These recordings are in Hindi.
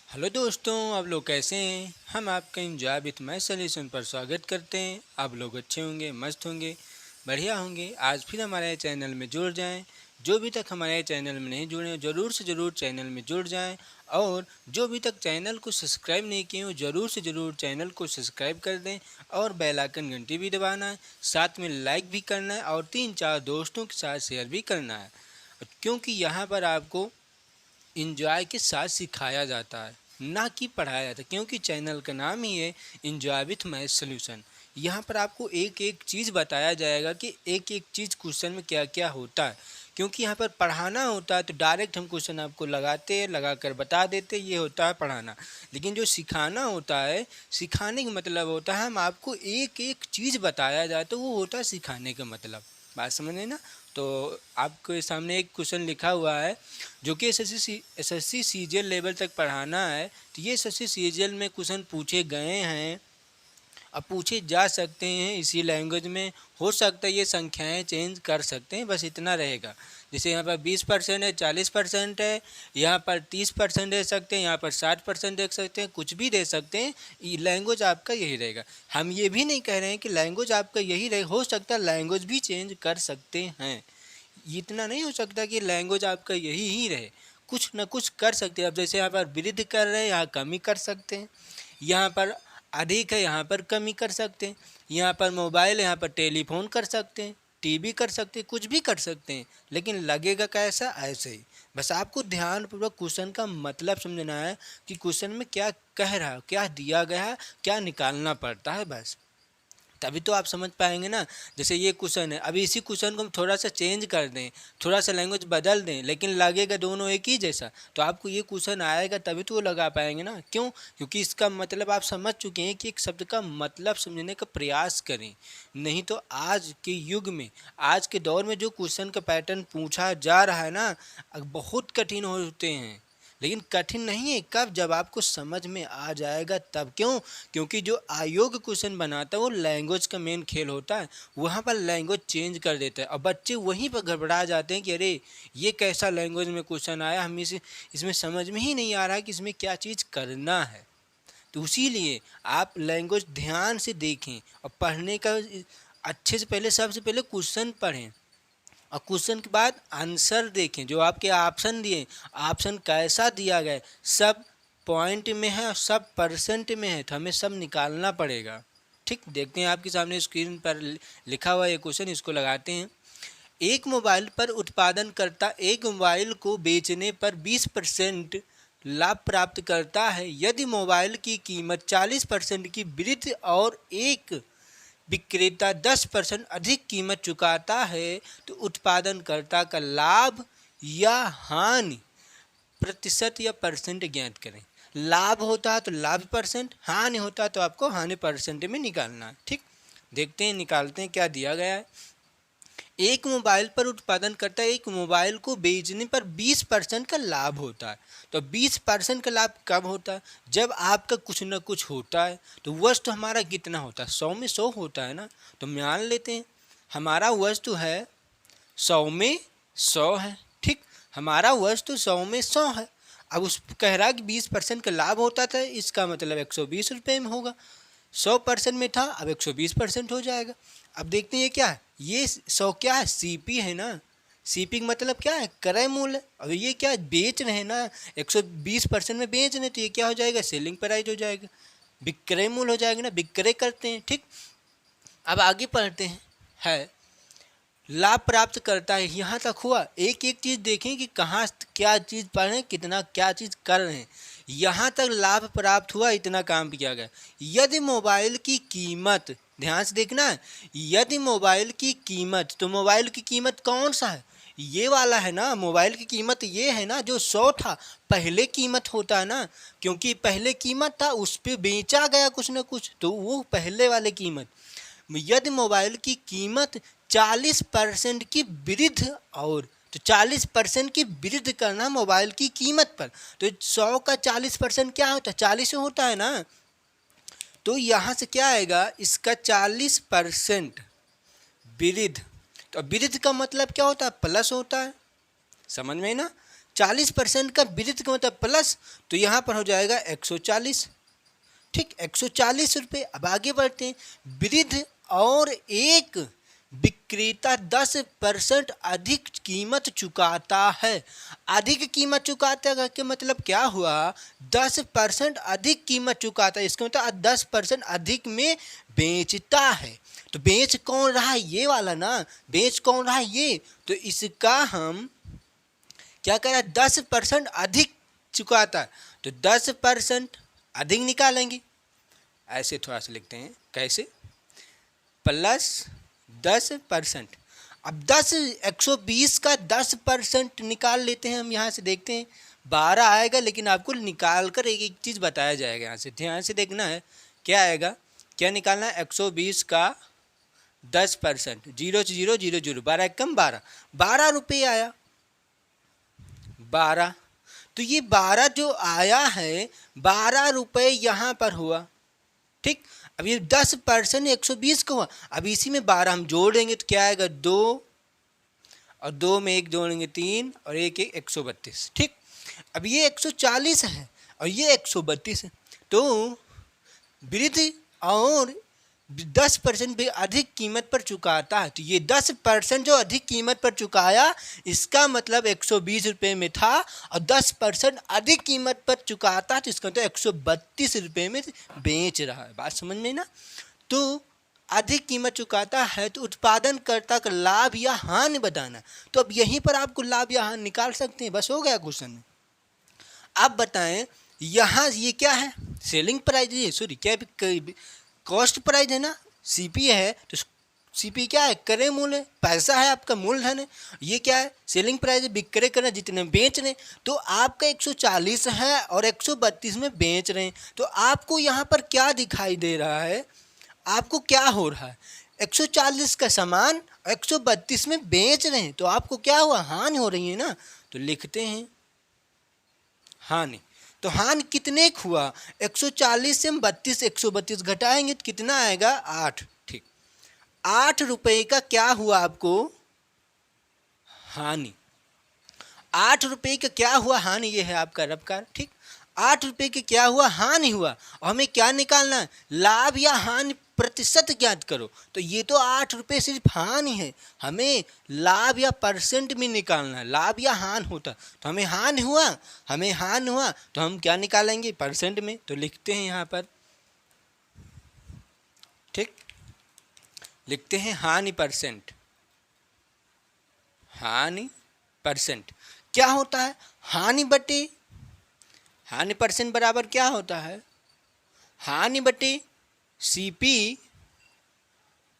हेलो दोस्तों, आप लोग कैसे हैं। हम आपका एंजॉय विथ माई सॉल्यूशन पर स्वागत करते हैं। आप लोग अच्छे होंगे, मस्त होंगे, बढ़िया होंगे। आज फिर हमारे चैनल में जुड़ जाएं। जो भी तक हमारे चैनल में नहीं जुड़े हैं ज़रूर से ज़रूर चैनल में जुड़ जाएं। और जो भी तक चैनल को सब्सक्राइब नहीं किए हो ज़रूर से ज़रूर चैनल को सब्सक्राइब कर दें। और बेल आइकन घंटी भी दबाना है, साथ में लाइक भी करना है और 3-4 दोस्तों के साथ शेयर भी करना है, क्योंकि यहाँ पर आपको इंजॉय के साथ सिखाया जाता है, ना कि पढ़ाया जाता है। क्योंकि चैनल का नाम ही है इंजॉय विथ मैथ सॉल्यूशन। यहाँ पर आपको एक एक चीज़ बताया जाएगा कि एक एक चीज़ क्वेश्चन में क्या क्या होता है। क्योंकि यहाँ पर पढ़ाना होता है तो डायरेक्ट हम क्वेश्चन आपको लगाते हैं, लगा कर बता देते, ये होता है पढ़ाना। लेकिन जो सिखाना होता है, सिखाने का मतलब होता है हम आपको एक एक चीज़ बताया जाए, तो वो होता है सिखाने का मतलब। बात समझे ना। तो आपके सामने एक क्वेश्चन लिखा हुआ है जो कि एसएससी सीजीएल लेवल तक पढ़ाना है। तो ये एसएससी सीजीएल में क्वेश्चन पूछे गए हैं, अब पूछे जा सकते हैं इसी लैंग्वेज में। हो सकता है ये संख्याएं चेंज कर सकते हैं, बस इतना रहेगा। जैसे यहाँ पर 20% है, 40% है, यहाँ पर 30% दे सकते हैं, यहाँ पर 60% दे सकते हैं, कुछ भी दे सकते हैं। ये लैंग्वेज आपका यही रहेगा। हम ये भी नहीं कह रहे हैं कि लैंग्वेज आपका यही रहे, हो सकता है लैंग्वेज भी चेंज कर सकते हैं। इतना नहीं हो सकता कि लैंग्वेज आपका यही ही रहे, कुछ ना कुछ कर सकते हैं। अब जैसे यहाँ पर वृद्धि कर रहे हैं, यहाँ कमी कर सकते हैं। यहाँ पर अधिक है, यहाँ पर कमी कर सकते हैं। यहाँ पर मोबाइल, यहाँ पर टेलीफोन कर सकते हैं, टीवी कर सकते हैं, कुछ भी कर सकते हैं। लेकिन लगेगा कैसा, ऐसे ही। बस आपको ध्यानपूर्वक क्वेश्चन का मतलब समझना है कि क्वेश्चन में क्या कह रहा है, क्या दिया गया है, क्या निकालना पड़ता है, बस तभी तो आप समझ पाएंगे ना। जैसे ये क्वेश्चन है, अभी इसी क्वेश्चन को हम थोड़ा सा चेंज कर दें, थोड़ा सा लैंग्वेज बदल दें, लेकिन लगेगा दोनों एक ही जैसा, तो आपको ये क्वेश्चन आएगा तभी तो वो लगा पाएंगे ना। क्यों? क्योंकि इसका मतलब आप समझ चुके हैं कि एक शब्द का मतलब समझने का प्रयास करें। नहीं तो आज के युग में, आज के दौर में जो क्वेश्चन का पैटर्न पूछा जा रहा है ना, बहुत कठिन होते हैं। लेकिन कठिन नहीं है कब, जब आपको समझ में आ जाएगा तब। क्यों? क्योंकि जो आयोग क्वेश्चन बनाता है वो लैंग्वेज का मेन खेल होता है। वहाँ पर लैंग्वेज चेंज कर देता है और बच्चे वहीं पर घबरा जाते हैं कि अरे ये कैसा लैंग्वेज में क्वेश्चन आया, हम इसमें समझ में ही नहीं आ रहा है कि इसमें क्या चीज़ करना है। तो इसीलिए आप लैंग्वेज ध्यान से देखें और पढ़ने का अच्छे से पहले, सबसे पहले क्वेश्चन पढ़ें और क्वेश्चन के बाद आंसर देखें। जो आपके ऑप्शन दिए, ऑप्शन कैसा दिया गया है, सब पॉइंट में है और सब परसेंट में है, तो हमें सब निकालना पड़ेगा। ठीक, देखते हैं आपके सामने स्क्रीन पर लिखा हुआ ये क्वेश्चन, इसको लगाते हैं। एक मोबाइल पर उत्पादनकर्ता एक मोबाइल को बेचने पर 20% लाभ प्राप्त करता है। यदि मोबाइल की कीमत 40% की वृद्धि और एक विक्रेता 10% अधिक कीमत चुकाता है तो उत्पादनकर्ता का लाभ या हानि प्रतिशत या परसेंट ज्ञात करें। लाभ होता है तो लाभ परसेंट, हानि होता है तो आपको हानि परसेंट में निकालना है। ठीक, देखते हैं, निकालते हैं क्या दिया गया है। एक मोबाइल पर उत्पादन करता है, एक मोबाइल को बेचने पर 20% का लाभ होता है। तो 20% का लाभ कब होता है? जब आपका कुछ ना कुछ होता है। तो वस्तु हमारा कितना होता है? 100 में 100 होता है ना। तो मान लेते हैं हमारा वस्तु है 100 में 100 है। ठीक, हमारा वस्तु 100 में 100 है। अब उस कह रहा कि 20% का लाभ होता था, इसका मतलब 120 रुपये में होगा। 100% में था, अब 120% हो जाएगा। अब देखते हैं ये क्या है, ये 100 क्या है? सीपी है ना। सीपी का मतलब क्या है? क्रय मूल्य। अब ये क्या है? बेच रहे हैं ना, 120% में बेच रहे हैं, तो ये क्या हो जाएगा? सेलिंग प्राइस हो जाएगा, विक्रय मूल्य हो जाएगा ना, विक्रय करते हैं। ठीक, अब आगे पढ़ते हैं। है लाभ प्राप्त करता है, यहाँ तक हुआ। एक एक चीज़ देखें कि कहाँ क्या चीज़ पढ़ रहे हैं, कितना क्या चीज़ कर रहे हैं। यहाँ तक लाभ प्राप्त हुआ, इतना काम किया गया। यदि मोबाइल की कीमत, ध्यान से देखना है, यदि मोबाइल की कीमत, तो मोबाइल की कीमत कौन सा है? ये वाला है ना। मोबाइल की कीमत ये है ना, जो 100 था, पहले कीमत होता है ना। क्योंकि पहले कीमत था, उस पर बेचा गया कुछ ना कुछ, तो वो पहले वाले कीमत। यदि मोबाइल की कीमत 40% की वृद्धि, और तो 40% की वृद्धि करना मोबाइल की कीमत पर, तो 100 का 40% क्या होता है? 40 होता है ना। तो यहाँ से क्या आएगा? इसका 40% वृद्धि। तो वृद्धि का मतलब क्या होता है? प्लस होता है, समझ में ना। 40% का विरुद्ध का मतलब प्लस, तो यहाँ पर हो जाएगा 140। ठीक, 140 रुपये। अब आगे बढ़ते हैं। विरुद्ध और एक विक्रेता 10% अधिक कीमत चुकाता है। अधिक कीमत चुकाता है का मतलब क्या हुआ? 10% अधिक कीमत चुकाता है, इसका मतलब 10% अधिक में बेचता है। तो बेच कौन रहा है? ये वाला ना, बेच कौन रहा है? ये। तो इसका हम क्या करें? 10% अधिक चुकाता है, तो 10% अधिक निकालेंगे। ऐसे थोड़ा सा लिखते हैं, कैसे? प्लस 10%। अब 120 का 10% निकाल लेते हैं हम। यहाँ से देखते हैं 12 आएगा, लेकिन आपको निकाल कर एक एक चीज़ बताया जाएगा। यहाँ से ध्यान से देखना है क्या आएगा, क्या निकालना है। 120 का 10%, 0 से 0 0 0, 12 कम 12, 12 रुपये आया। 12, तो ये 12 जो आया है, 12 रुपये यहाँ पर हुआ। ठीक, अब ये 10% 120 का हुआ। अब इसी में 12 हम जोड़ देंगे तो क्या आएगा? 2, और 2 में 1 जोड़ेंगे 3, और 1 1 132। ठीक, अब ये 140 है और ये 132 है, तो वृद्धि और 10% भी अधिक कीमत पर चुकाता है। तो ये 10% जो अधिक कीमत पर चुकाया, इसका मतलब 120 रुपये में था, और 10% अधिक कीमत पर चुकाता है, तो इसका मतलब 132 रुपये में बेच रहा है। बात समझ में ना? तो अधिक कीमत चुकाता है, तो उत्पादनकर्ता का लाभ या हानि बताना। तो अब यहीं पर आपको लाभ या हानि निकाल सकते हैं, बस हो गया क्वेश्चन। आप बताएं, यहाँ ये क्या है? सेलिंग प्राइस, ये सॉरी क्या, कॉस्ट प्राइस है ना, सीपी है, तो सीपी क्या है? क्रय मूल्य, पैसा है आपका, मूलधन है। ये क्या है? सेलिंग प्राइस है, विक्रय करना, जितने बेच रहे हैं। तो आपका 140 है और 132 में बेच रहे हैं, तो आपको यहाँ पर क्या दिखाई दे रहा है? आपको क्या हो रहा है? 140 का सामान 132 में बेच रहे हैं, तो आपको क्या हुआ? हानि हो रही है ना। तो लिखते हैं हानि। तो हानि कितने का हुआ? 140 से हम 132 घटाएंगे तो कितना आएगा? 8। ठीक, 8 रुपये का क्या हुआ आपको? हानि। 8 रुपये का क्या हुआ? हानि। ये है आपका रबकार। ठीक, 8 रुपये के क्या हुआ? हानि हुआ। और हमें क्या निकालना है? लाभ या हानि प्रतिशत ज्ञात करो। तो ये तो 8 रुपये सिर्फ हानि है, हमें लाभ या परसेंट में निकालना है। लाभ या हानि होता तो हमें हानि हुआ, हमें हानि हुआ तो हम क्या निकालेंगे? परसेंट में। तो लिखते हैं यहाँ पर, ठीक, लिखते हैं हानि परसेंट। हानि परसेंट क्या होता है? हानि बटे हानि परसेंट बराबर क्या होता है? हानि बटे सीपी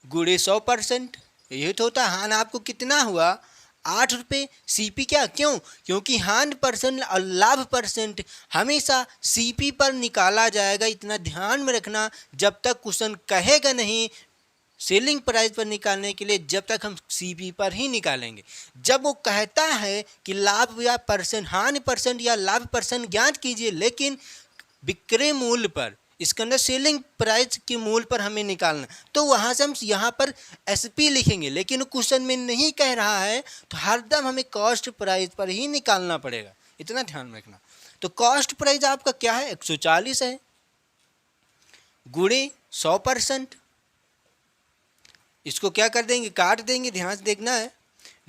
गुणे 100%। यही तो होता है। हानि आपको कितना हुआ? 8 रुपये। सीपी क्या? क्यों? क्योंकि हानि परसेंट और लाभ परसेंट हमेशा सीपी पर निकाला जाएगा। इतना ध्यान में रखना, जब तक क्वेश्चन कहेगा नहीं सेलिंग प्राइस पर निकालने के लिए, जब तक हम सीपी पर ही निकालेंगे। जब वो कहता है कि लाभ या परसेंट, हानि परसेंट या लाभ परसेंट ज्ञात कीजिए, लेकिन विक्रय मूल्य पर, इसके अंदर सेलिंग प्राइस के मूल्य पर हमें निकालना, तो वहाँ से हम यहाँ पर एसपी लिखेंगे। लेकिन क्वेश्चन में नहीं कह रहा है, तो हरदम हमें कॉस्ट प्राइस पर ही निकालना पड़ेगा। इतना ध्यान रखना। तो कॉस्ट प्राइस आपका क्या है? 140 है, गुणे 100%। इसको क्या कर देंगे? काट देंगे। ध्यान से देखना है,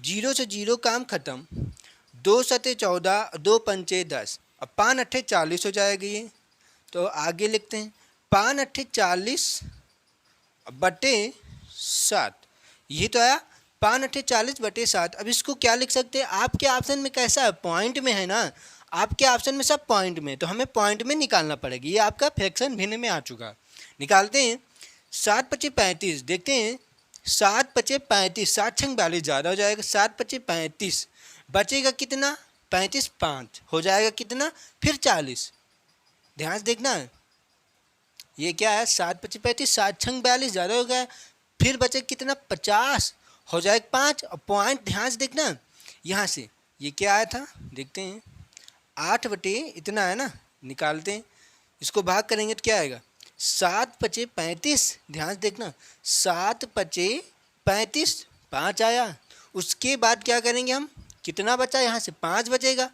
0 से 0 काम खत्म। 2 सते 14, 2 पंचे 10, अब 5 अट्ठे 40 हो जाएगा ये। तो आगे लिखते हैं 5 अट्ठे 40 बटे 7, ये तो आया 5 अट्ठे 40 बटे 7। अब इसको क्या लिख सकते हैं? आपके ऑप्शन में कैसा है? पॉइंट में है ना, आपके ऑप्शन में सब पॉइंट में, तो हमें पॉइंट में निकालना पड़ेगा। ये आपका फ्रैक्शन भिन्न में आ चुका। निकालते हैं। 7 पचे 35, देखते हैं 7 पचे 35, 7 छंग 42 ज़्यादा हो जाएगा। 7 पचे 35, बचेगा कितना? 35, 5 हो जाएगा कितना? फिर 40। ध्यान से देखना है, ये क्या है? 7 पचे 35, 7 छंग 42 ज़्यादा हो गया। फिर बचे कितना? 50 हो जाएगा 5। और पॉइंट ध्यान से देखना, यहाँ से ये क्या आया था? देखते हैं 8 बटे इतना है ना, निकालते हैं। इसको भाग करेंगे तो क्या आएगा? 7 पचे 35। ध्यान से देखना, 7 पचे 35, 5 आया। उसके बाद क्या करेंगे हम? कितना बचा? यहाँ से 5 बचेगा।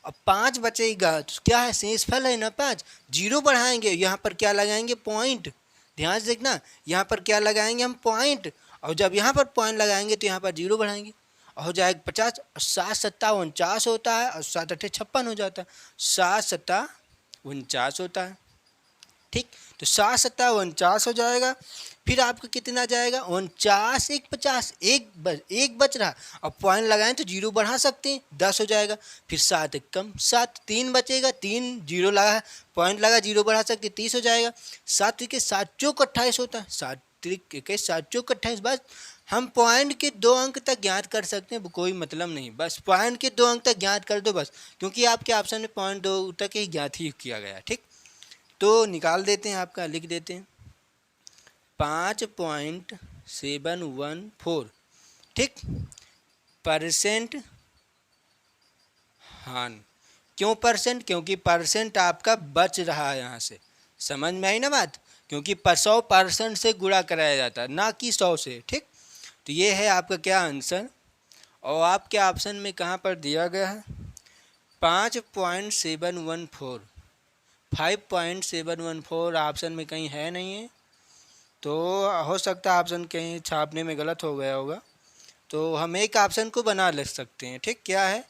अब 5 बचेगा तो क्या है, शेषफल है ना 5, जीरो बढ़ाएंगे, यहाँ पर क्या लगाएंगे, पॉइंट। ध्यान से देखना, यहाँ पर क्या लगाएंगे हम, पॉइंट, और जब यहाँ पर पॉइंट लगाएंगे तो यहाँ पर जीरो बढ़ाएंगे, हो जाएगा 50, और 7 सत्ता 49 होता है, और 7 अठे 56 हो जाता है, 7 सत्ता 49 होता है। ठीक, तो 7 सत्ता 49 हो जाएगा। फिर आपका कितना जाएगा, 49 एक 50, एक बच रहा, अब पॉइंट लगाएं तो जीरो बढ़ा सकते हैं, 10 हो जाएगा। फिर 7 एक कम 7, 3 बचेगा, 3 जीरो लगा, पॉइंट लगा, जीरो बढ़ा सकते, 30 हो जाएगा। 7 के 7 चौक 28 होता है, 7 के 7 चौक 28। बस हम पॉइंट के 2 अंक तक ज्ञात कर सकते हैं, कोई मतलब नहीं, बस पॉइंट के 2 अंक तक ज्ञात कर दो बस, क्योंकि आपके ऑप्शन में पॉइंट 2 तक ही ज्ञात ही किया गया। ठीक, तो निकाल देते हैं, आपका लिख देते हैं 5.714। ठीक, परसेंट हान, क्यों परसेंट, क्योंकि परसेंट आपका बच रहा है यहाँ से, समझ में आई ना बात, क्योंकि 100% से गुणा कराया जाता है, ना कि 100 से। ठीक, तो ये है आपका क्या आंसर, और आपके ऑप्शन में कहाँ पर दिया गया है 5.714, 5.714 ऑप्शन में कहीं है नहीं है, तो हो सकता है ऑप्शन कहीं छापने में गलत हो गया होगा, तो हम एक ऑप्शन को बना ले सकते हैं। ठीक, क्या है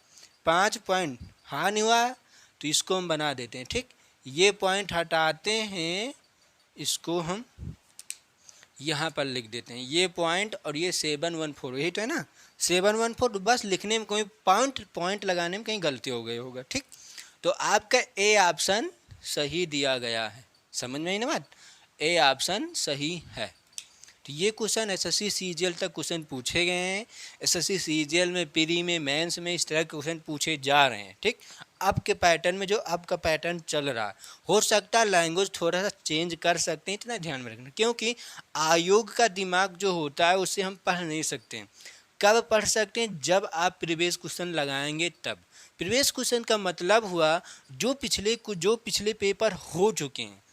5 पॉइंट, हाँ नहीं हुआ तो इसको हम बना देते हैं। ठीक, ये पॉइंट हटाते हैं, इसको हम यहाँ पर लिख देते हैं, ये पॉइंट और ये 714, यही तो है ना 714, बस लिखने में कोई पॉइंट लगाने में कहीं गलती हो गई होगा। ठीक, तो आपका ए ऑप्शन सही दिया गया है, समझ में आई ना बात, ए ऑप्शन सही है। तो ये क्वेश्चन एसएससी सीजीएल तक क्वेश्चन पूछे गए हैं, एसएससी सीजीएल में, प्री में, मेंस में इस तरह के क्वेश्चन पूछे जा रहे हैं। ठीक, आपके पैटर्न में जो आपका पैटर्न चल रहा है, हो सकता है लैंग्वेज थोड़ा सा चेंज कर सकते हैं, इतना ध्यान में रखना, क्योंकि आयोग का दिमाग जो होता है उससे हम पढ़ नहीं सकते हैं। कब पढ़ सकते हैं, जब आप प्रीवियस क्वेश्चन लगाएंगे तब। प्रीवियस क्वेश्चन का मतलब हुआ जो पिछले पेपर हो चुके हैं,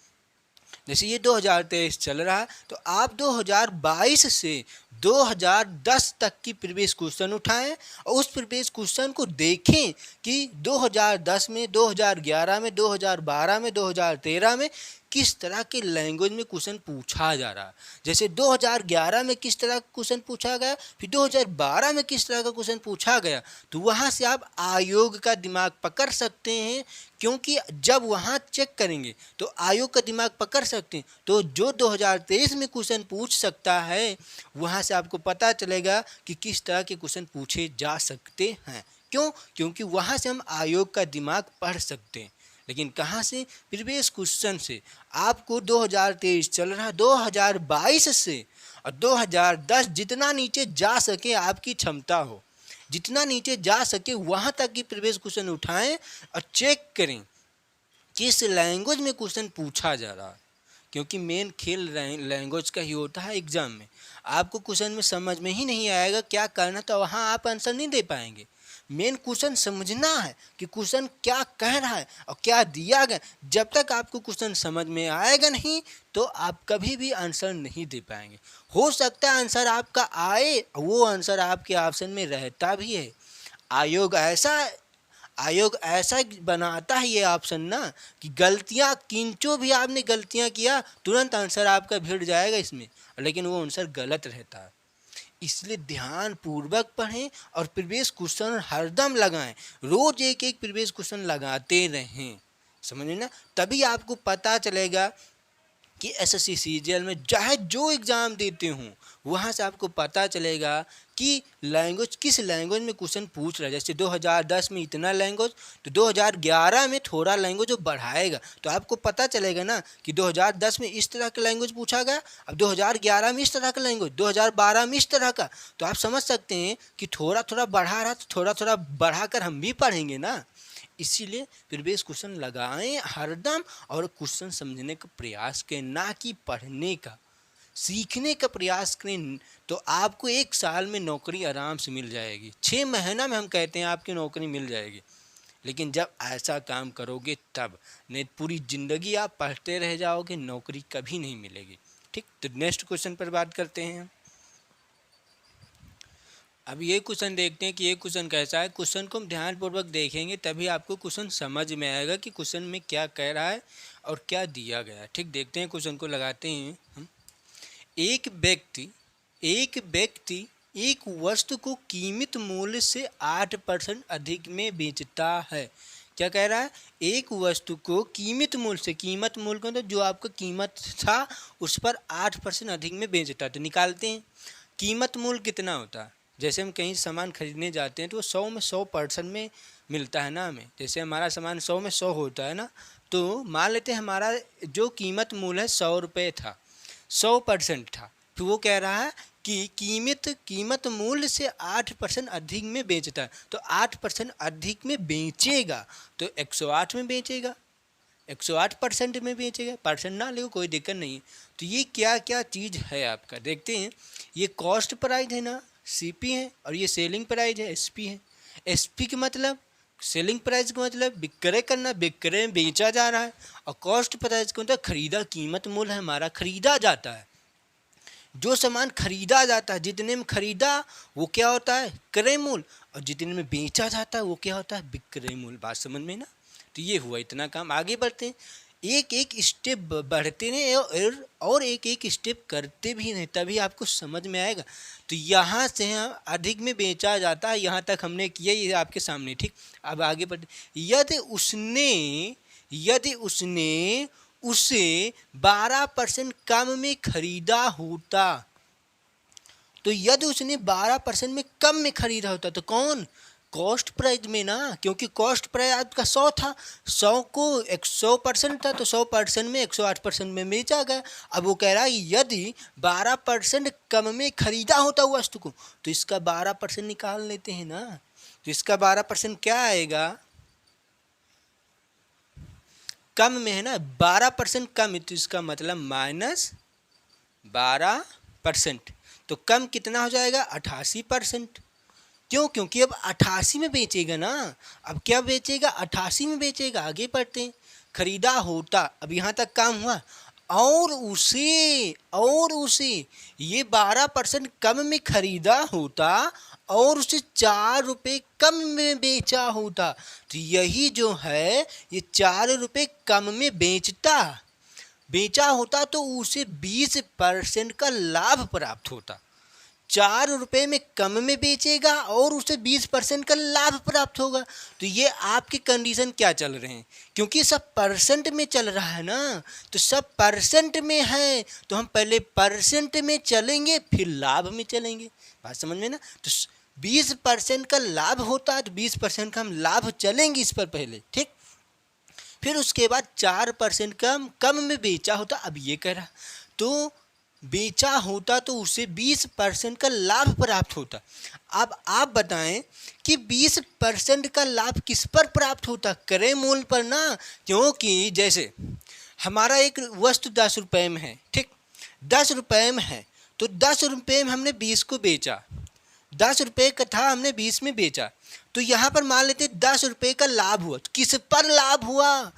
जैसे ये 2023 चल रहा है, तो आप 2022 से 2010 तक की प्रीवियस क्वेश्चन उठाएं और उस प्रीवियस क्वेश्चन को देखें कि 2010 में, 2011 में, 2012 में, 2013 में किस तरह के लैंग्वेज में क्वेश्चन पूछा जा रहा है। जैसे 2011 में किस तरह का क्वेश्चन पूछा गया, फिर 2012 में किस तरह का क्वेश्चन पूछा गया, तो वहाँ से आप आयोग का दिमाग पकड़ सकते हैं, क्योंकि जब वहाँ चेक करेंगे तो आयोग का दिमाग पकड़ सकते हैं, तो जो 2023 में क्वेश्चन पूछ सकता है वहाँ से आपको पता चलेगा कि किस तरह के क्वेश्चन पूछे जा सकते हैं। क्यों, क्योंकि वहाँ से हम आयोग का दिमाग पढ़ सकते हैं। लेकिन कहाँ से, प्रीवियस क्वेश्चन से। आपको 2023 चल रहा है, 2022 से और 2010 जितना नीचे जा सके आपकी क्षमता हो, जितना नीचे जा सके वहाँ तक की प्रीवियस क्वेश्चन उठाएं और चेक करें किस लैंग्वेज में क्वेश्चन पूछा जा रहा है, क्योंकि मेन खेल लैंग्वेज का ही होता है। एग्जाम में आपको क्वेश्चन में समझ में ही नहीं आएगा क्या करना, तो वहाँ आप आंसर नहीं दे पाएंगे। मेन क्वेश्चन समझना है कि क्वेश्चन क्या कह रहा है और क्या दिया गया। जब तक आपको क्वेश्चन समझ में आएगा नहीं तो आप कभी भी आंसर नहीं दे पाएंगे। हो सकता है आंसर आपका आए, वो आंसर आपके ऑप्शन में रहता भी है। आयोग ऐसा बनाता है ये ऑप्शन ना कि गलतियां किंचो भी आपने गलतियां किया तुरंत आंसर आपका भिड़ जाएगा इसमें, लेकिन वो आंसर गलत रहता है। इसलिए ध्यान पूर्वक पढ़ें और प्रीवियस क्वेश्चन हरदम लगाएं, रोज एक एक प्रीवियस क्वेश्चन लगाते रहें, समझे ना, तभी आपको पता चलेगा कि एसएससी सीजीएल में चाहे जो एग्ज़ाम देते हों वहाँ से आपको पता चलेगा कि लैंग्वेज किस लैंग्वेज में क्वेश्चन पूछ रहा है। जैसे 2010 में इतना लैंग्वेज, तो 2011 में थोड़ा लैंग्वेज वो बढ़ाएगा, तो आपको पता चलेगा ना कि 2010 में इस तरह का लैंग्वेज पूछा गया, अब 2011 में इस तरह का लैंग्वेज, 2012 में इस तरह का, तो आप समझ सकते हैं कि थोड़ा थोड़ा बढ़ा रहा, तो थोड़ा थोड़ा बढ़ाकर हम भी पढ़ेंगे ना। इसीलिए प्रीवियस क्वेश्चन लगाएं हरदम और क्वेश्चन समझने का प्रयास करें, ना कि पढ़ने का, सीखने का प्रयास करें। तो आपको 1 साल में नौकरी आराम से मिल जाएगी, 6 महीना में हम कहते हैं आपकी नौकरी मिल जाएगी, लेकिन जब ऐसा काम करोगे तब, नहीं पूरी ज़िंदगी आप पढ़ते रह जाओगे, नौकरी कभी नहीं मिलेगी। ठीक, तो नेक्स्ट क्वेश्चन पर बात करते हैं। अब ये क्वेश्चन देखते हैं कि ये क्वेश्चन कैसा है। क्वेश्चन को हम ध्यानपूर्वक देखेंगे तभी आपको क्वेश्चन समझ में आएगा कि क्वेश्चन में क्या कह रहा है और क्या दिया गया है। ठीक, देखते हैं क्वेश्चन को, लगाते हैं हम। एक व्यक्ति एक वस्तु को कीमत मूल्य से 8% अधिक में बेचता है। क्या कह रहा है? एक वस्तु को कीमत मूल्य से, कीमत मूल्य को तो जो आपका कीमत था उस पर 8% अधिक में बेचता है। तो निकालते हैं कीमत मूल्य कितना होता है। जैसे हम कहीं सामान खरीदने जाते हैं तो 100 में 100% में मिलता है ना हमें। जैसे हमारा सामान 100 में 100 होता है ना, तो मान लेते हैं हमारा जो कीमत मूल्य है 100 रुपये था, 100% था। फिर वो कह रहा है कि कीमत मूल्य से 8% अधिक में बेचता है। तो 8% अधिक में बेचेगा तो 108 में बेचेगा, 108% में बेचेगा। परसेंट ना ले कोई दिक्कत नहीं है। तो ये क्या क्या चीज़ है आपका, देखते हैं। ये कॉस्ट प्राइस है ना, सीपी है, और ये सेलिंग प्राइस है, एसपी है। एसपी का मतलब, सेलिंग प्राइस का मतलब विक्रय करना, विक्रय में बेचा जा रहा है। और कॉस्ट प्राइस का मतलब खरीदा, कीमत मूल्य हमारा खरीदा जाता है। जो सामान खरीदा जाता है, जितने में खरीदा वो क्या होता है? क्रय मूल्य। और जितने में बेचा जाता है वो क्या होता है? विक्रय मूल्य। बात समझ में ना? तो ये हुआ इतना काम। आगे बढ़ते हैं, एक एक स्टेप बढ़ते रहे और एक एक स्टेप करते भी नहीं, तभी आपको समझ में आएगा। तो यहाँ से अधिक में बेचा जाता है, यहाँ तक हमने किया, ये आपके सामने। ठीक, अब आगे बढ़ते, यदि उसने उसे 12% कम में खरीदा होता, तो यदि उसने 12% में कम में खरीदा होता तो कौन? कॉस्ट प्राइस में ना, क्योंकि कॉस्ट प्राइस आपका 100 था, 100 को 100% था, तो 100% में 108% में बेचा गया। अब वो कह रहा है यदि 12% कम में खरीदा होता वस्तु को, तो इसका 12% निकाल लेते हैं ना। तो इसका 12% क्या आएगा? कम में है ना, 12% कम, तो इसका मतलब -12%। तो कम कितना हो जाएगा? 88%। क्यों? क्योंकि अब 88 में बेचेगा ना। अब क्या बेचेगा? 88 में बेचेगा। आगे बढ़ते हैं, खरीदा होता, अब यहाँ तक काम हुआ। और उसे ये 12% कम में खरीदा होता और उसे 4 रुपये कम में बेचा होता। तो यही जो है, ये 4 रुपये कम में बेचा होता तो उसे 20% का लाभ प्राप्त होता। 4 रुपये में कम में बेचेगा और उसे 20% का लाभ प्राप्त होगा। तो ये आपके कंडीशन क्या चल रहे हैं? क्योंकि सब परसेंट में चल रहा है ना, तो सब परसेंट में है, तो हम पहले परसेंट में चलेंगे फिर लाभ में चलेंगे। बात समझ में ना? तो 20% का लाभ होता है तो 20% का हम लाभ चलेंगे इस पर पहले। ठीक, फिर उसके बाद 4% कम में बेचा होता। अब ये कह रहा, तो बेचा होता तो उसे 20% का लाभ प्राप्त होता। अब आप बताएं कि 20% का लाभ किस पर प्राप्त होता? क्रय मूल्य पर ना। क्योंकि जैसे हमारा एक वस्तु 10 रुपये में है, ठीक, 10 रुपये में है, तो 10 रुपये में हमने 20 को बेचा, 10 रुपये का था, हमने 20 में बेचा। तो यहाँ पर मान लेते 10 रुपये का लाभ हुआ। तो किस पर लाभ हुआ?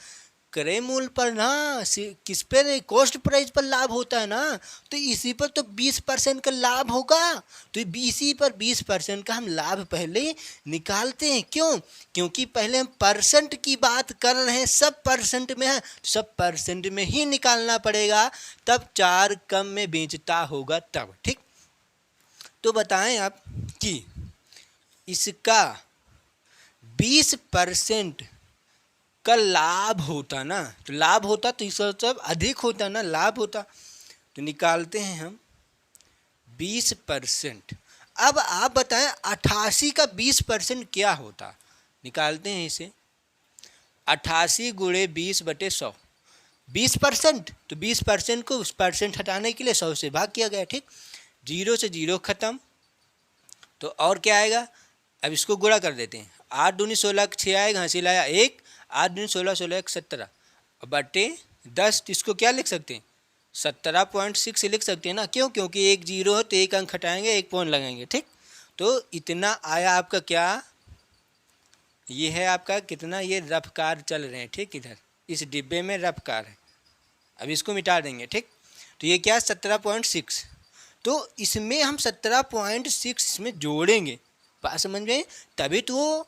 क्रय मूल्य पर ना। किस पर? कॉस्ट प्राइस पर लाभ होता है ना, तो इसी पर तो 20% का लाभ होगा। तो इसी पर 20% का हम लाभ पहले निकालते हैं। क्यों? क्योंकि पहले हम परसेंट की बात कर रहे हैं, सब परसेंट में है, सब परसेंट में ही निकालना पड़ेगा, तब 4 कम में बेचता होगा तब। ठीक, तो बताएं आप कि इसका 20% का लाभ होता ना, तो लाभ होता तो इसका मतलब अधिक होता ना, लाभ होता। तो निकालते हैं हम 20%। अब आप बताएं 88 का 20% क्या होता? निकालते हैं इसे, 88 गुणे 20/100, 20%। तो 20% को उस परसेंट हटाने के लिए 100 से भाग किया गया। ठीक, 0 से 0 खत्म, तो और क्या आएगा? अब इसको गुणा कर देते हैं, 8 दूनी 16 6 आएगा, हासिल आया 1, 8 दूनी 16 16 1 17 बटे 10। इसको क्या लिख सकते हैं? 17.6 लिख सकते हैं ना। क्यों? क्योंकि एक 0 है तो एक अंक हटाएंगे, 1 पॉइंट लगाएंगे। ठीक, तो इतना आया आपका क्या? ये है आपका कितना? ये रफ कार चल रहे हैं। ठीक, इधर इस डिब्बे में रफ कार है। अब इसको मिटा देंगे। ठीक, तो ये क्या? 17.6। तो इसमें हम 17.6 इसमें जोड़ेंगे, बात समझ में, तभी तो वो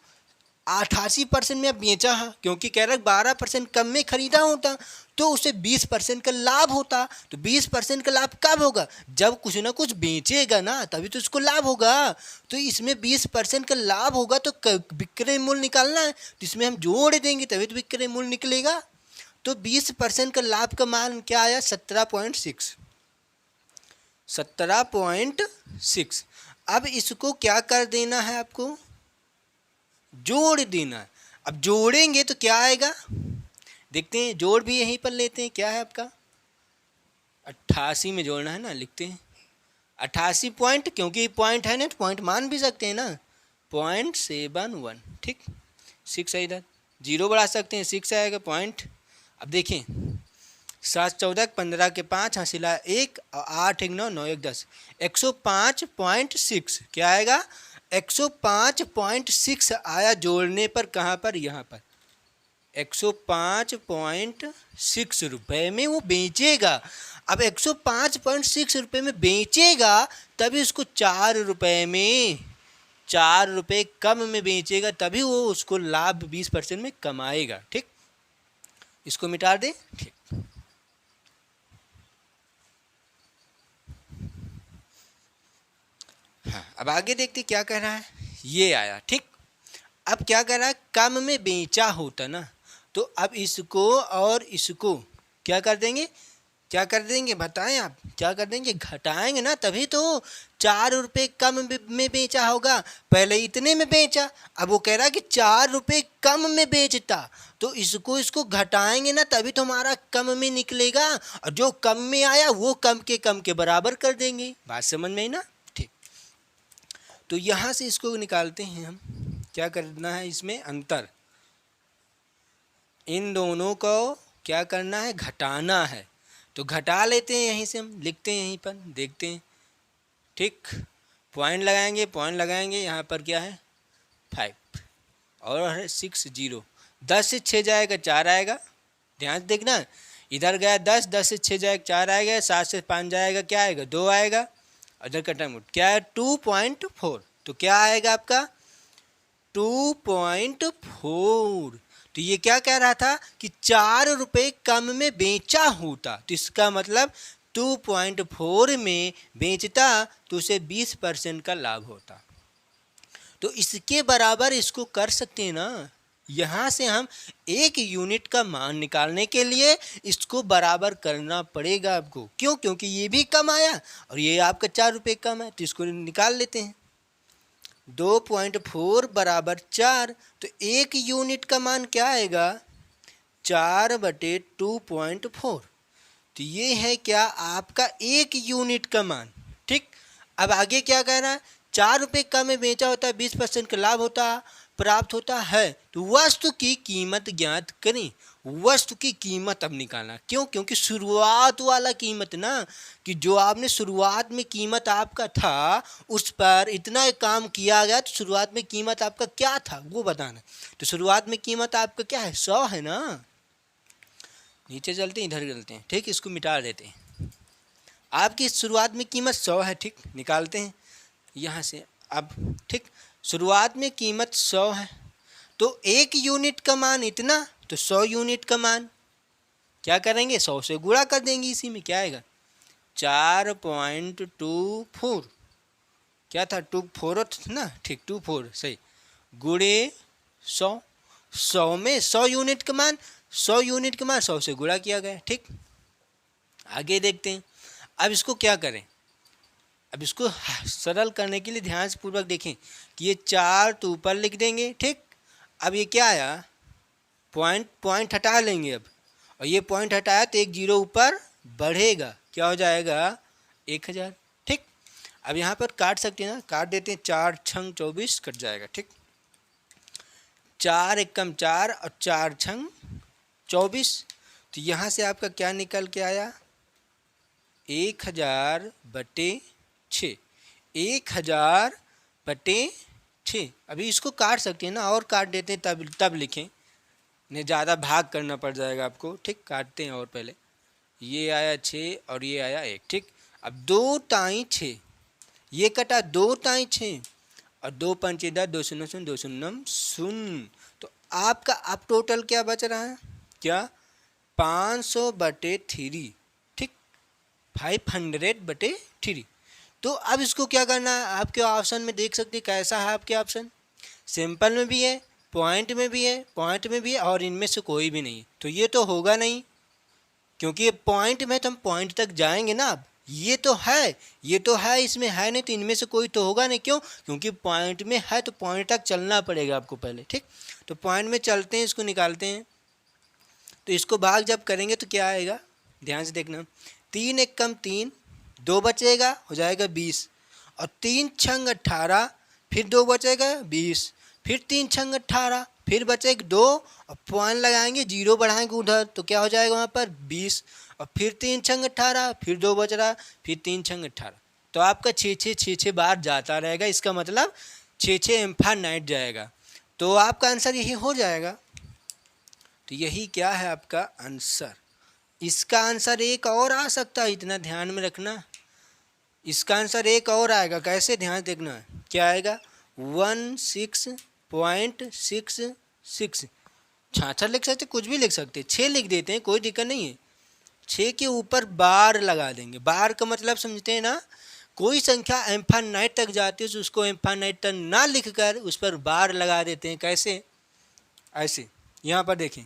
88% में अब बेचा है, क्योंकि कह रहा है 12% कम में खरीदा होता तो उसे 20% का लाभ होता। तो 20% का लाभ कब होगा, जब कुछ ना कुछ बेचेगा ना, तभी तो उसको लाभ होगा। तो इसमें 20% का लाभ होगा तो विक्रय मूल्य निकालना है, तो इसमें हम जोड़ देंगे तभी तो विक्रय मूल्य निकलेगा। तो 20% का लाभ का मान क्या आया, 17.6। 17.6। अब इसको क्या कर देना है, आपको जोड़ देना है। अब जोड़ेंगे तो क्या आएगा, देखते हैं, जोड़ भी यहीं पर लेते हैं, क्या है आपका 88 में जोड़ना है ना, लिखते हैं 88 पॉइंट, क्योंकि पॉइंट है ना तो पॉइंट मान भी सकते हैं ना, 0.71। ठीक, 6 है, इधर 0 बढ़ा सकते हैं, 6 आएगा पॉइंट। अब देखें 7 14 15 के 5 हासिला 1 और 8 1 9 9 1 10, 105.6 क्या आएगा, 105.6 आया जोड़ने पर, कहाँ पर, यहाँ पर 105.6 रुपये में वो बेचेगा। अब 105.6 रुपये में बेचेगा तभी उसको 4 रुपये में, 4 रुपये कम में बेचेगा, तभी वो उसको लाभ 20% में कमाएगा। ठीक, इसको मिटा दे। ठीक, हाँ, अब आगे देखते क्या कह रहा है, ये आया। ठीक, अब क्या कर रहा है, कम में बेचा होता ना, तो अब इसको और इसको क्या कर देंगे, क्या कर देंगे बताएं आप, क्या कर देंगे, घटाएंगे ना, तभी तो 4 रुपये कम में बेचा होगा। पहले इतने में बेचा, अब वो कह रहा है कि 4 रुपये कम में बेचता, तो इसको घटाएंगे ना, तभी तो हमारा कम में निकलेगा, और जो कम में आया वो कम के बराबर कर देंगे। बात समझ में आई ना। ठीक, तो यहाँ से इसको निकालते हैं हम, क्या करना है, इसमें अंतर, इन दोनों को क्या करना है, घटाना है। तो घटा लेते हैं, यहीं से हम लिखते हैं, यहीं पर देखते हैं। ठीक, पॉइंट लगाएंगे, यहाँ पर क्या है 5 और है 6 0, 10 से 6 जाएगा 4 आएगा, ध्यान से देखना, इधर गया 10, 10 से 6 जाएगा 4 आएगा, 7 से 5 जाएगा क्या आएगा 2 आएगा, इधर का टर्म क्या है 2.4, तो क्या आएगा आपका 2.4। तो ये क्या कह रहा था कि 4 रुपये कम में बेचा होता, तो इसका मतलब 2.4 में बेचता तो उसे 20% का लाभ होता। तो इसके बराबर इसको कर सकते हैं ना, यहाँ से हम 1 यूनिट का मान निकालने के लिए इसको बराबर करना पड़ेगा आपको। क्यों, क्योंकि ये भी कम आया और ये आपका 4 रुपये कम है, तो इसको निकाल लेते हैं। 2.4 बराबर 4, तो 1 यूनिट का मान क्या आएगा 4/2.4, तो ये है क्या आपका 1 यूनिट का मान। ठीक, अब आगे क्या कह रहा है, 4 रुपये कम में बेचा होता है, 20% का लाभ होता प्राप्त होता है, तो वस्तु की कीमत ज्ञात करें। वस्तु की कीमत अब निकालना, क्यों, क्योंकि शुरुआत वाला कीमत ना, कि जो आपने शुरुआत में कीमत आपका था उस पर इतना काम किया गया, तो शुरुआत में कीमत आपका क्या था वो बताना। तो शुरुआत में कीमत आपका क्या है 100 है ना, नीचे चलते हैं, इधर चलते हैं। ठीक, इसको मिटा देते हैं, आपकी शुरुआत में कीमत 100 है। ठीक, निकालते हैं यहाँ से अब। ठीक, शुरुआत में कीमत 100 है, तो 1 यूनिट का मान इतना, तो 100 यूनिट का मान क्या करेंगे 100 से गुणा कर देंगे, इसी में क्या आएगा 4.24, क्या था 24 ना, ठीक 24 सही, गुणे 100, 100 में 100 यूनिट का मान, 100 यूनिट का मान 100 से गुणा किया गया। ठीक, आगे देखते हैं, अब इसको क्या करें, अब इसको सरल करने के लिए ध्यान से पूर्वक देखें कि ये 4 तो ऊपर लिख देंगे। ठीक, अब ये क्या आया पॉइंट हटा लेंगे अब, और ये पॉइंट हटाया तो 1 0 ऊपर बढ़ेगा, क्या हो जाएगा 1000। ठीक, अब यहाँ पर काट सकते हैं ना, काट देते हैं, 4 छंग 24 कट जाएगा। ठीक, 4 एकम 4 और 4 छंग 24, तो यहाँ से आपका क्या निकल के आया 1000/6, 1000/6। अभी इसको काट सकते हैं ना, और काट देते हैं तब लिखें, नहीं ज़्यादा भाग करना पड़ जाएगा आपको। ठीक, काटते हैं और पहले, ये आया 6 और ये आया 1। ठीक, अब 2 ताई 6, ये कटा 2 ताई 6 और 2 पंचे 10, 2 शून्य शून्य, 2 शून्यम शून्य। तो आपका अब टोटल क्या बच रहा है, क्या 500/3, ठीक, 500/3। तो अब इसको क्या करना है, आपके ऑप्शन में देख सकते हैं कैसा है आपके ऑप्शन, सिंपल में भी है, पॉइंट में भी है, पॉइंट में भी है और इनमें से कोई भी नहीं। तो ये तो होगा नहीं, क्योंकि ये पॉइंट में तो हम पॉइंट तक जाएंगे ना। अब ये तो है, ये तो है, इसमें है नहीं, तो इनमें से कोई तो होगा नहीं। क्यों, क्योंकि पॉइंट में है तो पॉइंट तक चलना पड़ेगा आपको पहले, ठीक। तो पॉइंट में चलते हैं, इसको निकालते हैं। तो इसको भाग जब करेंगे तो क्या आएगा, ध्यान से देखना, 3 एक कम 3, 2 बचेगा, हो जाएगा 20, और 3 छंग 18, फिर 2 बचेगा 20, फिर 3 छंग 18, फिर बचेगा 2, और पॉइंट लगाएंगे, 0 बढ़ाएंगे उधर, तो क्या हो जाएगा वहाँ पर 20, और फिर 3 छंग 18, फिर 2 बच रहा, फिर 3 छंग 18। तो आपका 6 बार जाता रहेगा, इसका मतलब 6 इन्फिनिट जाएगा। तो आपका आंसर यही हो जाएगा। तो यही क्या है आपका आंसर। इसका आंसर एक और आ सकता है, इतना ध्यान में रखना। इसका आंसर एक और आएगा, कैसे, ध्यान देखना है, क्या आएगा 16.66। 66 लिख सकते, कुछ भी लिख सकते, 6 लिख देते हैं, कोई दिक्कत नहीं है। 6 के ऊपर बार लगा देंगे। बार का मतलब समझते हैं ना, कोई संख्या इन्फिनिट तक जाती है तो उसको इन्फिनिट तक ना लिखकर उस पर बार लगा देते हैं। कैसे, ऐसे, यहाँ पर देखें,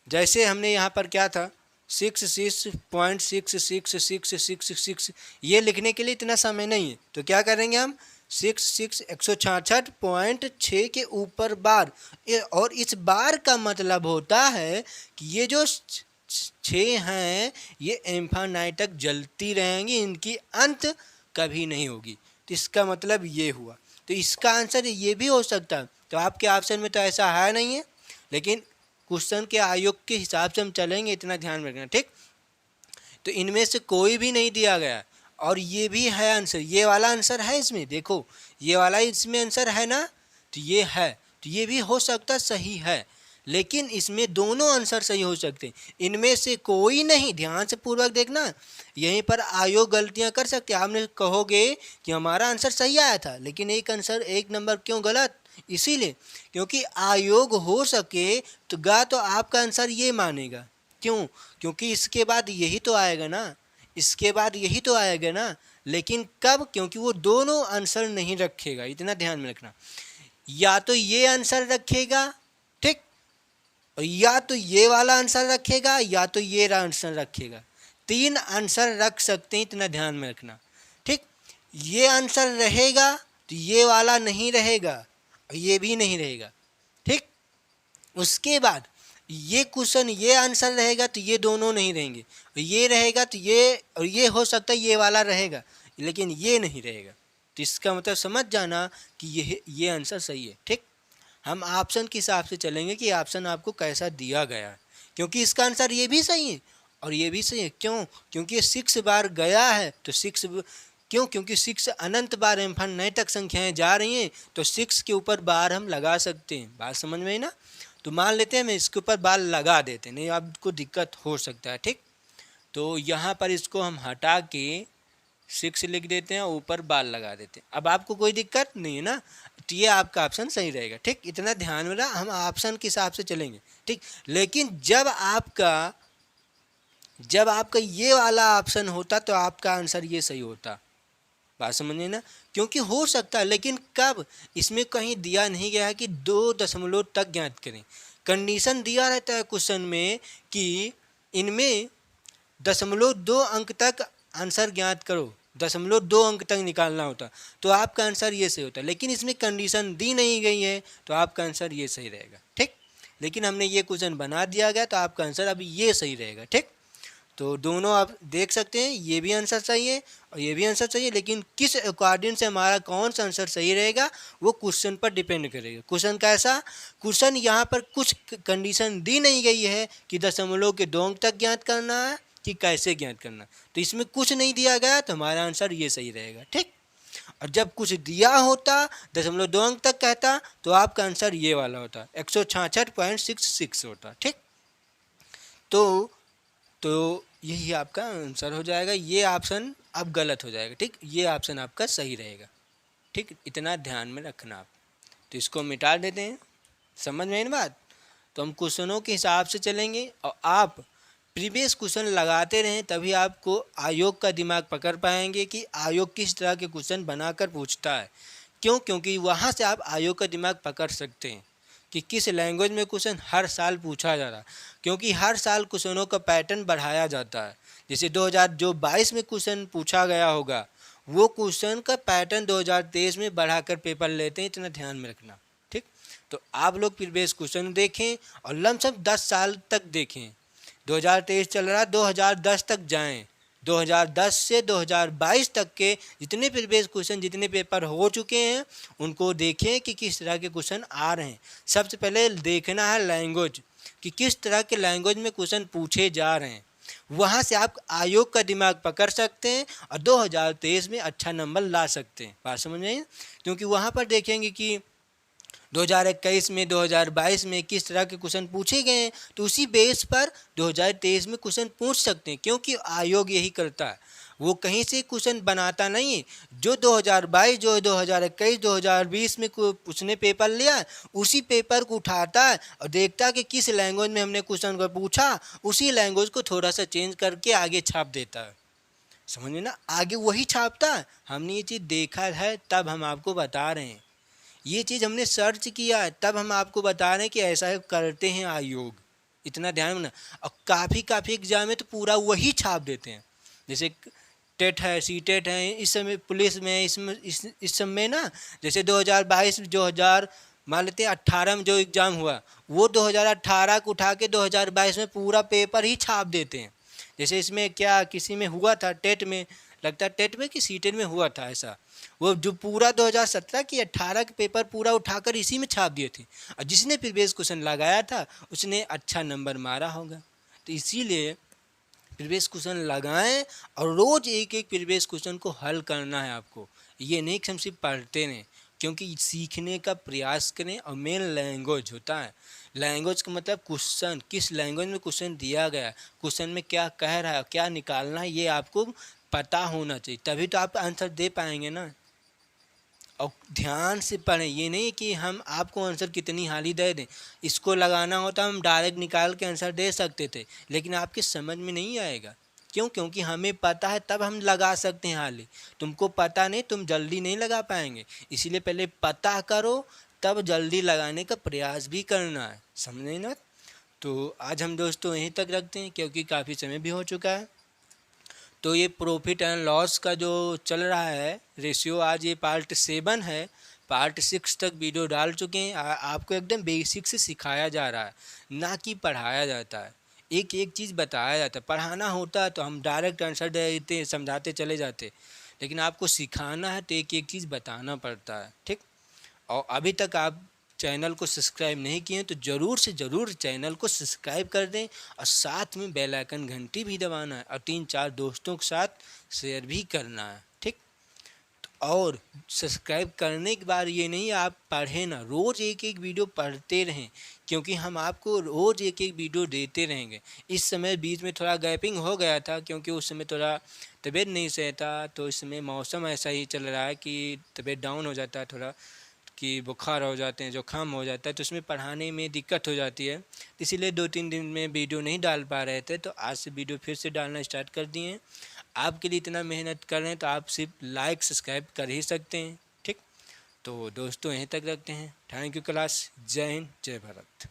जैसे हमने यहाँ पर क्या था 66.666666, ये लिखने के लिए इतना समय नहीं है, तो क्या करेंगे हम 166 के ऊपर बार। और इस बार का मतलब होता है कि ये जो 6 हैं ये इन्फिनिट तक जलती रहेंगी, इनकी अंत कभी नहीं होगी। तो इसका मतलब ये हुआ। तो इसका आंसर ये भी हो सकता है। तो आपके ऑप्शन में तो ऐसा है नहीं है, लेकिन क्वेश्चन के आयोग के हिसाब से हम चलेंगे, इतना ध्यान में रखना, ठीक। तो इनमें से कोई भी नहीं दिया गया, और ये भी है आंसर, ये वाला आंसर है इसमें, देखो ये वाला इसमें आंसर है ना, तो ये है, तो ये भी हो सकता सही है, लेकिन इसमें दोनों आंसर सही हो सकते हैं, इनमें से कोई नहीं। ध्यान से पूर्वक देखना, यहीं पर आयोग गलतियां कर सकते हैं। आपने कहोगे कि हमारा आंसर सही आया था, लेकिन एक आंसर 1 नंबर क्यों गलत, इसीलिए क्योंकि आयोग हो सके तो आपका आंसर ये मानेगा। क्यों, क्योंकि इसके बाद यही तो आएगा ना, इसके बाद यही तो आएगा ना, लेकिन कब, क्योंकि वो दोनों आंसर नहीं रखेगा, इतना ध्यान में रखना। या तो ये आंसर रखेगा, ठीक, और या तो ये वाला आंसर रखेगा, या तो ये आंसर रखेगा। 3 आंसर रख सकते हैं, इतना ध्यान में रखना, ठीक। ये आंसर रहेगा तो ये वाला नहीं रहेगा, ये भी नहीं रहेगा, ठीक। उसके बाद ये क्वेश्चन ये आंसर रहेगा तो ये दोनों नहीं रहेंगे, ये रहेगा तो ये, और ये हो सकता है ये वाला रहेगा, लेकिन ये नहीं रहेगा। तो इसका मतलब समझ जाना कि ये आंसर सही है, ठीक। हम ऑप्शन के हिसाब से चलेंगे कि ऑप्शन आपको कैसा दिया गया है, क्योंकि इसका आंसर ये भी सही है और ये भी सही है। क्यों, क्योंकि ये 6 बार गया है, तो 6 क्यों, क्योंकि 6 अनंत बार इन्फिनिट तक संख्याएं जा रही हैं, तो 6 के ऊपर बार हम लगा सकते हैं। बात समझ में आई ना। तो मान लेते हैं मैं इसके ऊपर बार लगा देते हैं, नहीं आपको दिक्कत हो सकता है, ठीक। तो यहाँ पर इसको हम हटा के 6 लिख देते हैं, ऊपर बार लगा देते हैं। अब आपको कोई दिक्कत नहीं है ना, तो ये आपका ऑप्शन सही रहेगा, ठीक। इतना ध्यान में रहा, हम ऑप्शन के हिसाब से चलेंगे, ठीक। लेकिन जब आपका ये वाला ऑप्शन होता तो आपका आंसर ये सही होता। बात समझिए ना, क्योंकि हो सकता है, लेकिन कब, इसमें कहीं दिया नहीं गया है कि 2 दशमलव तक ज्ञात करें। कंडीशन दिया रहता है क्वेश्चन में कि इनमें 0.2 अंक तक आंसर ज्ञात करो, 0.2 अंक तक निकालना होता, तो आपका आंसर ये सही होता। लेकिन इसमें कंडीशन दी नहीं गई है, तो आपका आंसर ये सही रहेगा, ठीक। लेकिन हमने ये क्वेश्चन बना दिया गया, तो आपका आंसर अभी ये सही रहेगा, ठीक। तो दोनों आप देख सकते हैं, ये भी आंसर सही है और ये भी आंसर सही है, लेकिन किस अकॉर्डिंग से हमारा कौन सा आंसर सही रहेगा वो क्वेश्चन पर डिपेंड करेगा। क्वेश्चन कैसा, क्वेश्चन यहाँ पर कुछ कंडीशन दी नहीं गई है कि 0.2 अंक तक ज्ञात करना है कि कैसे ज्ञात करना, तो इसमें कुछ नहीं दिया गया, तो हमारा आंसर ये सही रहेगा, ठीक। और जब कुछ दिया होता 0.2 अंक तक कहता, तो आपका आंसर ये वाला होता, 166.66 होता, ठीक। तो यही आपका आंसर हो जाएगा। ये ऑप्शन अब गलत हो जाएगा, ठीक। ये ऑप्शन आपका सही रहेगा, ठीक। इतना ध्यान में रखना आप। तो इसको मिटा देते हैं, समझ में आई ना बात। तो हम क्वेश्चनों के हिसाब से चलेंगे और आप प्रीवियस क्वेश्चन लगाते रहें, तभी आपको आयोग का दिमाग पकड़ पाएंगे कि आयोग किस तरह के क्वेश्चन बनाकर पूछता है। क्यों? क्योंकि वहाँ से आप आयोग का दिमाग पकड़ सकते हैं कि किस लैंग्वेज में क्वेश्चन हर साल पूछा जा रहा है। क्योंकि हर साल क्वेश्चनों का पैटर्न बढ़ाया जाता है। जैसे 2022 में क्वेश्चन पूछा गया होगा, वो क्वेश्चन का पैटर्न 2023 में बढ़ाकर पेपर लेते हैं, इतना ध्यान में रखना, ठीक। तो आप लोग प्रीवियस क्वेश्चन देखें और लमसम 10 साल तक देखें। 2023 चल रहा है, 2010 तक जाएं। 2010 से 2022 तक के जितने प्रीवियस क्वेश्चन, जितने पेपर हो चुके हैं, उनको देखें कि किस तरह के क्वेश्चन आ रहे हैं। सबसे पहले देखना है लैंग्वेज, कि किस तरह के लैंग्वेज में क्वेश्चन पूछे जा रहे हैं। वहाँ से आप आयोग का दिमाग पकड़ सकते हैं और 2023 में अच्छा नंबर ला सकते हैं। बात समझ में आई? क्योंकि वहाँ पर देखेंगे कि 2021 में, 2022 में किस तरह के क्वेश्चन पूछे गए हैं, तो उसी बेस पर 2023 में क्वेश्चन पूछ सकते हैं। क्योंकि आयोग यही करता है, वो कहीं से क्वेश्चन बनाता नहीं है। जो 2022, जो 2021, 2020 में उसने पेपर लिया, उसी पेपर को उठाता है और देखता है कि किस लैंग्वेज में हमने क्वेश्चन को पूछा, उसी लैंग्वेज को थोड़ा सा चेंज करके आगे छाप देता है। समझिए ना, आगे वही छापता है। हमने ये चीज़ देखा है, तब हम आपको बता रहे हैं। ये चीज़ हमने सर्च किया है, तब हम आपको बता रहे हैं कि ऐसा करते हैं आयोग। इतना ध्यान में। और काफ़ी एग्जाम में तो पूरा वही छाप देते हैं। जैसे टेट है, सी टेट है, इस समय पुलिस में, इस समय ना, जैसे 2022, 2000 मान लेते हैं 18 में जो एग्ज़ाम हुआ, वो 2018 को उठा के 2022 में पूरा पेपर ही छाप देते हैं। जैसे इसमें क्या किसी में हुआ था, टेट में, लगता है टेट में कि सी टेट में हुआ था ऐसा, वो जो पूरा 2017 की 18 के पेपर पूरा उठाकर इसी में छाप दिए थे। और जिसने प्रीवियस क्वेश्चन लगाया था उसने अच्छा नंबर मारा होगा। तो इसीलिए प्रीवियस क्वेश्चन लगाएं और रोज़ एक एक प्रीवियस क्वेश्चन को हल करना है आपको। ये नहीं कि हम सिर्फ पढ़ते रहें, क्योंकि सीखने का प्रयास करें। और मेन लैंग्वेज होता है। लैंग्वेज का मतलब क्वेश्चन, किस लैंग्वेज में क्वेश्चन दिया गया है, क्वेश्चन में क्या कह रहा है, क्या निकालना है, ये आपको पता होना चाहिए, तभी तो आप आंसर दे पाएंगे ना। और ध्यान से पढ़ें। ये नहीं कि हम आपको आंसर कितनी हाली दे दें। इसको लगाना होता हम डायरेक्ट निकाल के आंसर दे सकते थे, लेकिन आपके समझ में नहीं आएगा। क्यों? क्योंकि हमें पता है, तब हम लगा सकते हैं हाली। तुमको पता नहीं, तुम जल्दी नहीं लगा पाएंगे। इसीलिए पहले पता करो, तब जल्दी लगाने का प्रयास भी करना है। समझे ना? तो आज हम दोस्तों यहीं तक रखते हैं, क्योंकि काफ़ी समय भी हो चुका है। तो ये प्रॉफिट एंड लॉस का जो चल रहा है रेशियो, आज ये पार्ट 7 है। पार्ट 6 तक वीडियो डाल चुके हैं। आपको एकदम बेसिक से सिखाया जा रहा है, ना कि पढ़ाया जाता है। एक एक चीज़ बताया जाता है। पढ़ाना होता है तो हम डायरेक्ट आंसर दे देते, समझाते चले जाते, लेकिन आपको सिखाना है तो एक एक चीज़ बताना पड़ता है, ठीक। और अभी तक आप चैनल को सब्सक्राइब नहीं किए तो ज़रूर से ज़रूर चैनल को सब्सक्राइब कर दें और साथ में बेल आइकन घंटी भी दबाना है और 3-4 दोस्तों के साथ शेयर भी करना है, ठीक। और सब्सक्राइब करने के बाद ये नहीं आप पढ़ें ना, रोज़ एक एक वीडियो पढ़ते रहें, क्योंकि हम आपको रोज़ एक एक वीडियो देते रहेंगे। इस समय बीच में थोड़ा गैपिंग हो गया था, क्योंकि उस समय थोड़ा तबीयत नहीं सही था। तो इस समय मौसम ऐसा ही चल रहा है कि तबीयत डाउन हो जाता है थोड़ा, कि बुखार हो जाते हैं, जुकाम हो जाता है, तो उसमें पढ़ाने में दिक्कत हो जाती है। इसीलिए 2-3 दिन में वीडियो नहीं डाल पा रहे थे। तो आज से वीडियो फिर से डालना स्टार्ट कर दिए हैं। आपके लिए इतना मेहनत कर रहे हैं तो आप सिर्फ लाइक सब्सक्राइब कर ही सकते हैं, ठीक। तो दोस्तों यहीं तक रखते हैं। Thank you class. जय हिंद, जय भारत।